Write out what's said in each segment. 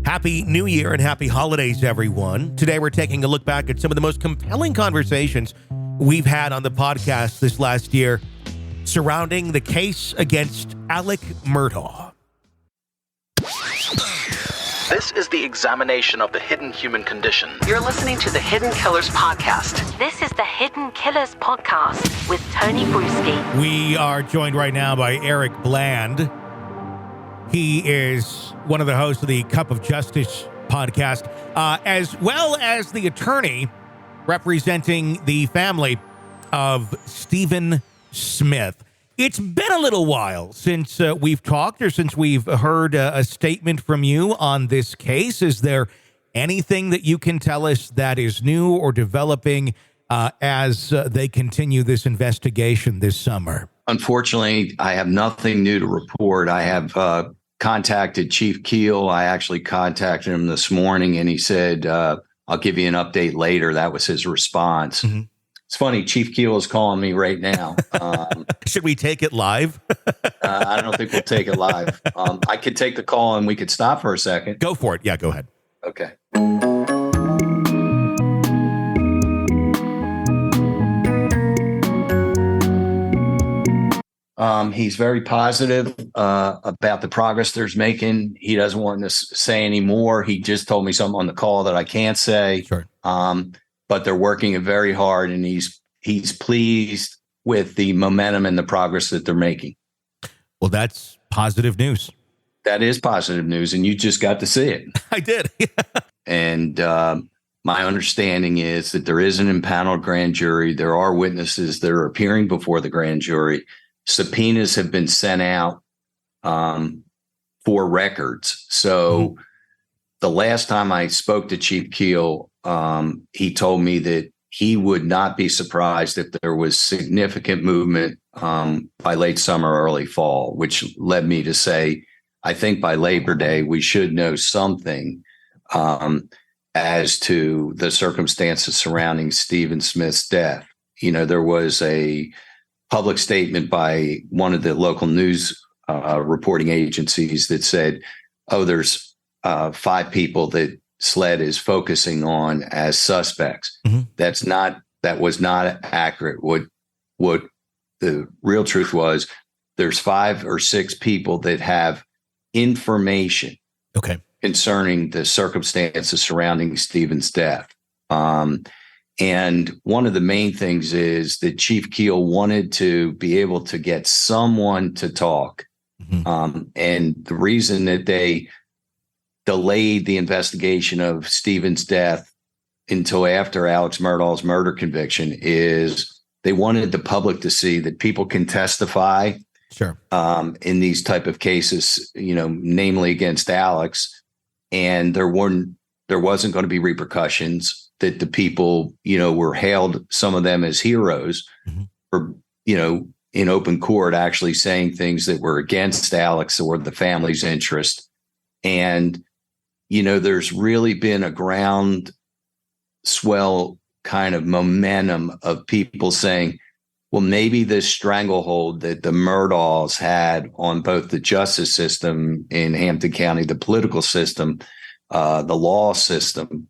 Happy New Year and happy holidays, everyone. Today we're taking a look back at some of the most compelling conversations we've had on the podcast this last year surrounding the case against Alex Murdaugh. This is the examination of the hidden human condition. You're listening to the Hidden Killers Podcast. This is the Hidden Killers Podcast with Tony Brueski. We are joined right now by Eric Bland. He is one of the hosts of the Cup of Justice podcast, as well as the attorney representing the family of Stephen Smith. It's been a little while since we've talked or since we've heard a statement from you on this case. Is there anything that you can tell us that is new or developing as they continue this investigation this summer? Unfortunately, I have nothing new to report. I have contacted Chief Keel. I actually contacted him this morning, and he said, I'll give you an update later. That was his response. Mm-hmm. It's funny. Chief Keel is calling me right now. Should we take it live? I don't think we'll take it live. I could take the call and we could stop for a second. Go for it. Yeah, go ahead. Okay. He's very positive about the progress they're making. He doesn't want to say any more. He just told me something on the call that I can't say. Sure. But they're working very hard, and he's pleased with the momentum and the progress that they're making. Well, that's positive news. That is positive news, and you just got to see it. I did. And my understanding is that there is an impaneled grand jury. There are witnesses that are appearing before the grand jury. Subpoenas have been sent out for records. So the last time I spoke to Chief Keel, he told me that he would not be surprised if there was significant movement by late summer, early fall, which led me to say, I think by Labor Day, we should know something as to the circumstances surrounding Stephen Smith's death. You know, there was a public statement by one of the local news reporting agencies that said, there's 5 people that SLED is focusing on as suspects. Mm-hmm. That was not accurate. What the real truth was, there's 5 or 6 people that have information concerning the circumstances surrounding Stephen's death. And one of the main things is that Chief Keel wanted to be able to get someone to talk. Mm-hmm. And the reason that they delayed the investigation of Stephen's death until after Alex Murdaugh's murder conviction is they wanted the public to see that people can testify in these type of cases, namely against Alex. And there wasn't going to be repercussions, that the people, were hailed, some of them as heroes, for, in open court, actually saying things that were against Alex or the family's interest. And, there's really been a ground swell kind of momentum of people saying, well, maybe this stranglehold that the Murdaughs had on both the justice system in Hampton County, the political system, the law system,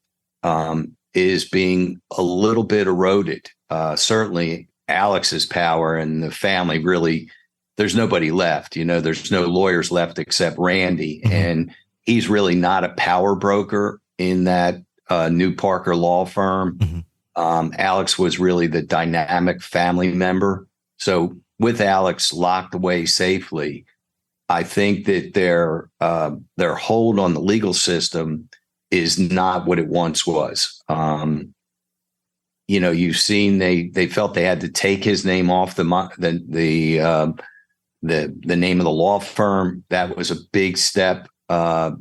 is being a little bit eroded. Certainly Alex's power and the family really, there's nobody left. There's no lawyers left except Randy. Mm-hmm. And he's really not a power broker in that New Parker law firm. Mm-hmm. Alex was really the dynamic family member. So with Alex locked away safely, I think that their hold on the legal system is not what it once was. You've seen they felt they had to take his name off the name of the law firm. That was a big step, a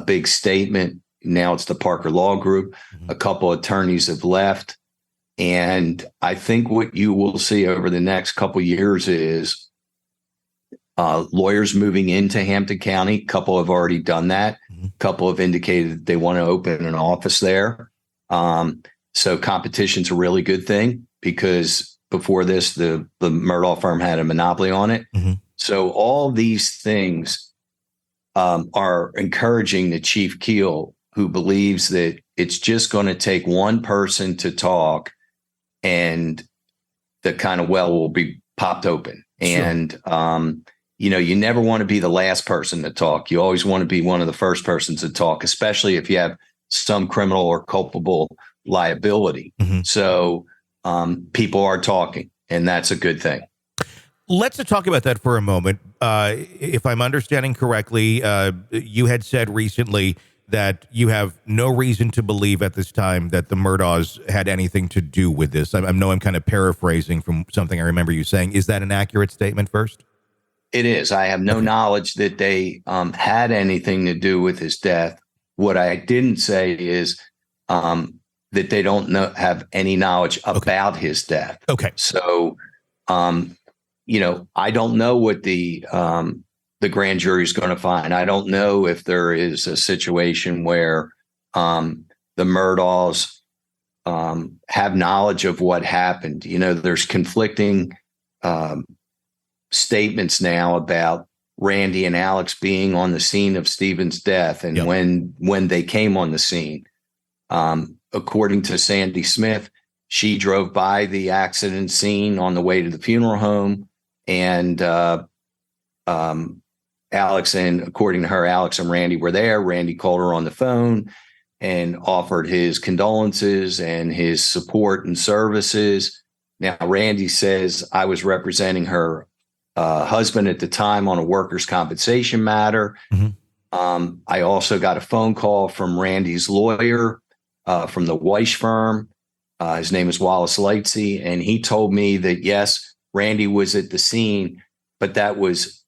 big statement. Now it's the Parker Law Group. Mm-hmm. A couple attorneys have left. And I think what you will see over the next couple years is lawyers moving into Hampton County. A couple have already done that. Mm-hmm. A couple have indicated that they want to open an office there. So competition's a really good thing because before this, the Murdaugh firm had a monopoly on it. Mm-hmm. So all these things are encouraging the Chief Keel, who believes that it's just going to take one person to talk and the kind of well will be popped open. Sure. And, you never want to be the last person to talk. You always want to be one of the first persons to talk, especially if you have some criminal or culpable liability. Mm-hmm. So people are talking, and that's a good thing. Let's talk about that for a moment. If I'm understanding correctly, you had said recently that you have no reason to believe at this time that the Murdaughs had anything to do with this. I know I'm kind of paraphrasing from something I remember you saying. Is that an accurate statement first? It is. I have no knowledge that they had anything to do with his death. What I didn't say is that they don't have any knowledge about his death. Okay. So, I don't know what the grand jury is going to find. I don't know if there is a situation where the Murdaughs have knowledge of what happened. There's conflicting statements now about Randy and Alex being on the scene of Stephen's death and when they came on the scene. According to Sandy Smith, she drove by the accident scene on the way to the funeral home, and Alex and Randy were there. Randy called her on the phone and offered his condolences and his support and services. Now, Randy says, I was representing her husband at the time on a workers' compensation matter. Mm-hmm. I also got a phone call from Randy's lawyer from the Weish firm. His name is Wallace Lightsey, and he told me that, yes, Randy was at the scene, but that was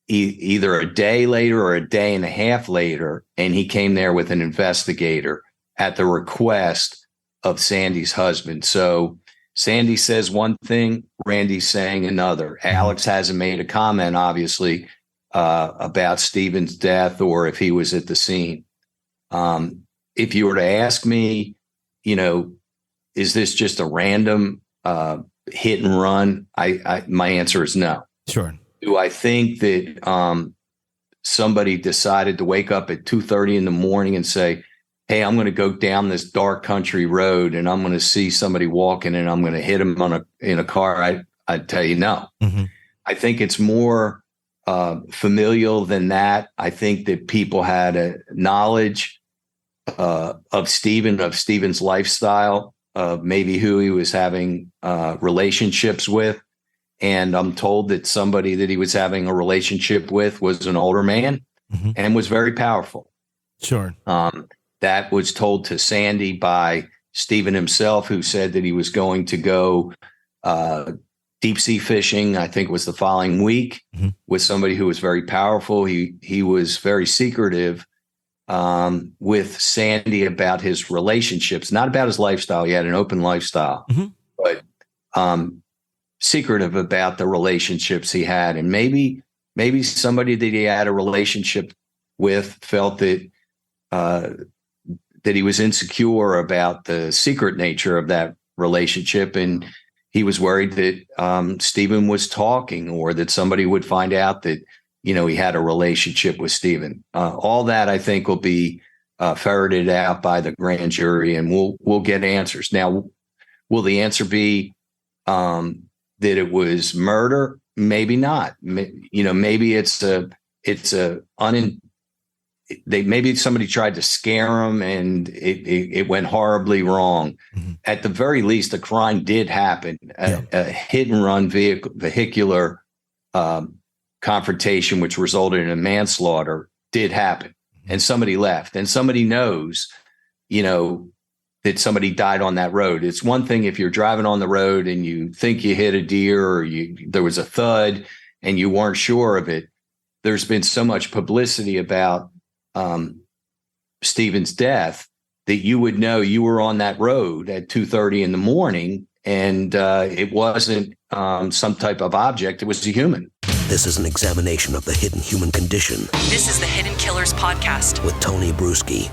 either a day later or a day and a half later, and he came there with an investigator at the request of Sandy's husband. So Sandy says one thing, Randy's saying another. Alex hasn't made a comment, obviously, about Stephen's death or if he was at the scene. If you were to ask me, is this just a random hit and run? My answer is no. Sure. Do I think that somebody decided to wake up at 2:30 in the morning and say, hey, I'm going to go down this dark country road and I'm going to see somebody walking and I'm going to hit him in a car? I'd tell you no. Mm-hmm. I think it's more familial than that. I think that people had a knowledge of Stephen's lifestyle, of maybe who he was having relationships with. And I'm told that somebody that he was having a relationship with was an older man mm-hmm. and was very powerful. Sure. That was told to Sandy by Stephen himself, who said that he was going to go deep sea fishing, I think was the following week, mm-hmm. with somebody who was very powerful. He was very secretive with Sandy about his relationships, not about his lifestyle. He had an open lifestyle, mm-hmm. but secretive about the relationships he had. And maybe somebody that he had a relationship with felt that that he was insecure about the secret nature of that relationship. And he was worried that Stephen was talking, or that somebody would find out that, he had a relationship with Stephen. All that, I think, will be ferreted out by the grand jury, and we'll get answers. Now, will the answer be that it was murder? Maybe not. Maybe maybe somebody tried to scare him and it went horribly wrong. Mm-hmm. At the very least, a crime did happen. A hit and run vehicular confrontation, which resulted in a manslaughter, did happen. Mm-hmm. And somebody left, and somebody knows, that somebody died on that road. It's one thing if you're driving on the road and you think you hit a deer, or there was a thud and you weren't sure of it. There's been so much publicity about Stephen's death that you would know you were on that road at 2:30 in the morning, and it wasn't some type of object. It was a human. This is an examination of the hidden human condition. This is the Hidden Killers podcast with Tony Brueski.